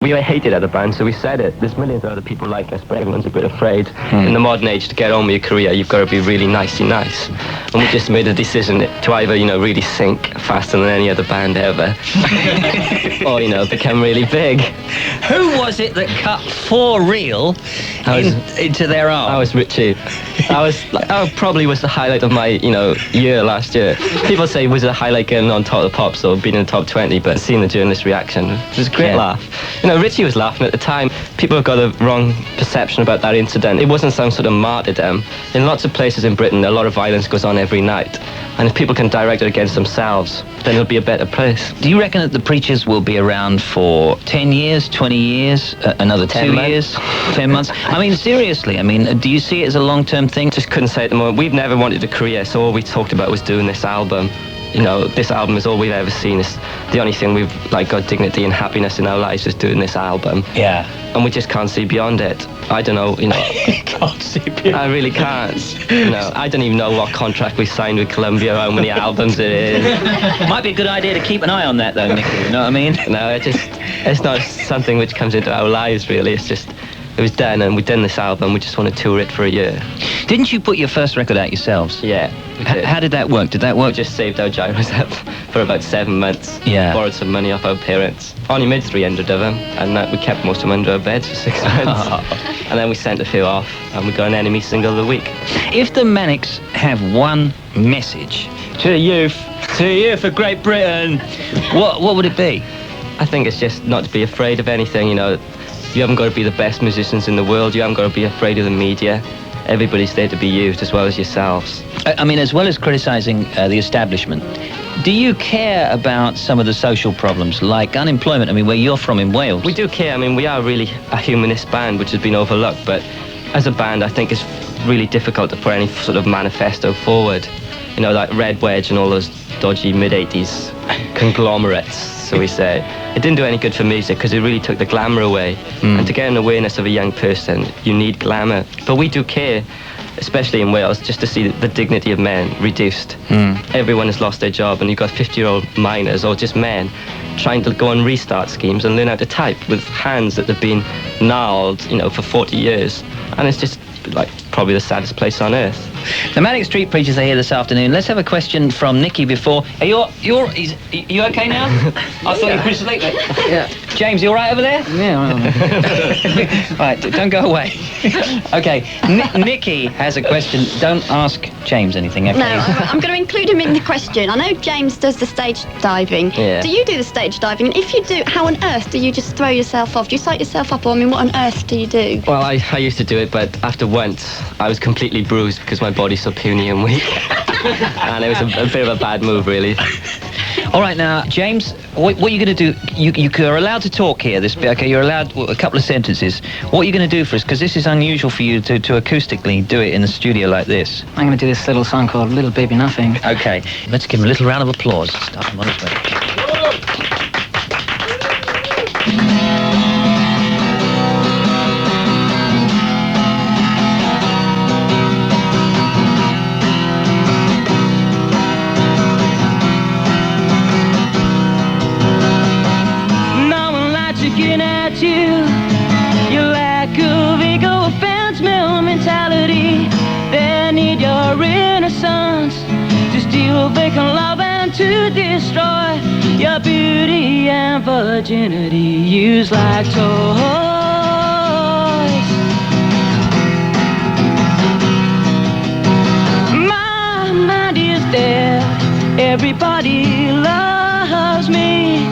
We hated other bands, so we said it. There's millions of other people like us, but everyone's a bit afraid. In the modern age, to get on with your career, you've got to be really nicey nice. And we just made a decision to either, you know, really sink faster than any other band ever, or, you know, become really big. Who was it that cut for real into their arm? I was Richie. I probably was the highlight of my, you know, year last year. People say, was it a highlight getting on Top of the Pops or being in the top 20, but seeing the journalist reaction, it was a great laugh. You know, Richie was laughing at the time. People have got a wrong perception about that incident. It wasn't some sort of martyrdom. In lots of places in Britain, a lot of violence goes on every night. And if people can direct it against themselves, then it'll be a better place. Do you reckon that the Preachers will be around for 10 years, 20 years, another 2 years, 10 months? I mean, seriously, I mean, do you see it as a long-term thing? Just couldn't say at the moment. We've never wanted a career, so all we talked about was doing this album. You know, this album is all we've ever seen. It's the only thing we've, like, got dignity and happiness in our lives is doing this album. Yeah. And we just can't see beyond it. I don't know, you know. Can't see beyond. I really can't. You know, I don't even know what contract we signed with Columbia, how many albums it is. Might be a good idea to keep an eye on that, though, Nicky, you know what I mean? No, it's not something which comes into our lives, really. It's just, it was done, and we've done this album. We just want to tour it for a year. Didn't you put your first record out yourselves? Yeah. How did that work? Did that work? We just saved our gyros up for about 7 months. Yeah. Borrowed some money off our parents. Only made 300 of them, and we kept most of them under our beds for 6 months. And then we sent a few off, and we got an Enemy single of the week. If the Manics have one message to the youth of Great Britain, what would it be? I think it's just not to be afraid of anything, you know. You haven't got to be the best musicians in the world. You haven't got to be afraid of the media. Everybody's there to be used as well as yourselves. I mean, as well as criticising the establishment, do you care about some of the social problems, like unemployment? I mean, where you're from in Wales. We do care. I mean, we are really a humanist band, which has been overlooked. But as a band, I think it's really difficult to put any sort of manifesto forward. You know, like Red Wedge and all those dodgy mid-80s conglomerates, so we say. It didn't do any good for music because it really took the glamour away. And to get an awareness of a young person, you need glamour. But we do care, especially in Wales, just to see the dignity of men reduced. Everyone has lost their job, and you've got 50-year-old miners, or just men, trying to go on restart schemes and learn how to type with hands that have been gnarled, you know, for 40 years. And it's just, like, probably the saddest place on earth. The Manic Street Preachers are here this afternoon. Let's have a question from Nicky before. Are you okay now? I thought you were asleep. Yeah. James, you all right over there? Yeah. Right, don't go away. Okay, Nicky has a question. Don't ask James anything, okay? No, I'm going to include him in the question. I know James does the stage diving. Yeah. Do you do the stage diving? And if you do, how on earth do you just throw yourself off? Do you sight yourself up, or I mean, what on earth do you do? Well, I used to do it, but after once, I was completely bruised because my body's so puny and weak. And it was a bit of a bad move, really. All right, now, James, what are you going to do? You're allowed to talk here, this bit, okay? You're allowed a couple of sentences. What are you going to do for us? Because this is unusual for you to acoustically do it in the studio like this. I'm going to do this little song called Little Baby Nothing. Okay, let's give him a little round of applause. Start him on his way. Looking at you, your lack of ego, offense, male mentality. They need your innocence to steal vacant love and to destroy your beauty and virginity, used like toys. My mind is dead, everybody loves me.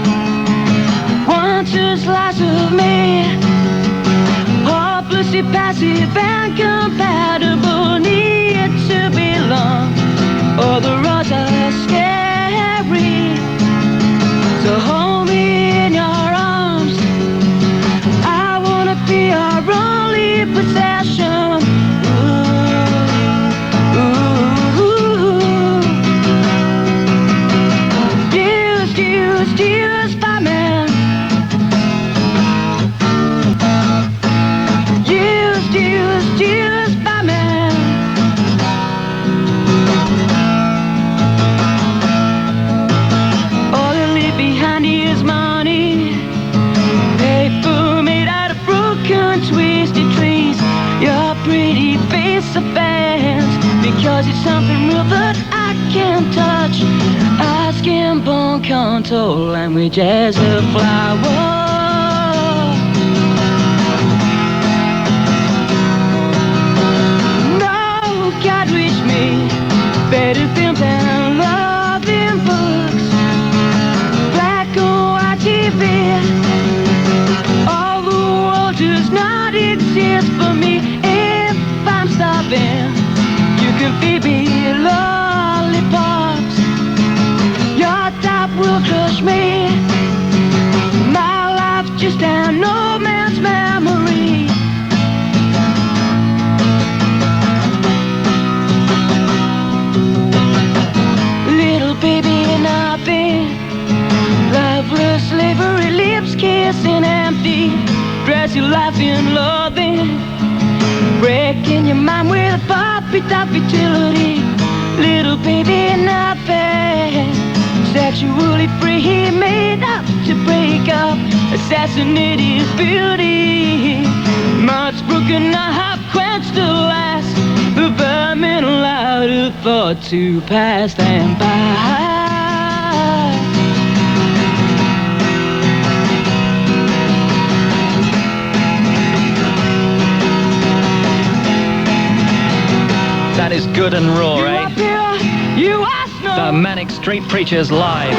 A slice of me, hopelessly passive and compatible, need to belong. Oh, the roads are scary, so hold me in your arms. I wanna be your only possession. Used by men. Used by men. All they leave behind is money, paper 'cause it's something real that I can't touch. Our skin bone contour language as a flower. God reach me better films and loving books, black or white TV. All the world does not exist for me if I'm starving. You can feed me lollipops, your top will crush me. My life's just an old man's memory. Baby, nothing. Loveless slavery, lips kissing empty. Dress your life in loving. Breaking your mind with a puppy-top futility. Little baby, nothing. Sexually free, made up to break up. Assassinate his beauty. Much broken, not half quenched to last. The vermin allowed a thought to pass them by. That is good and raw, You eh? are pure, you are snow. The Manic Street Preachers live.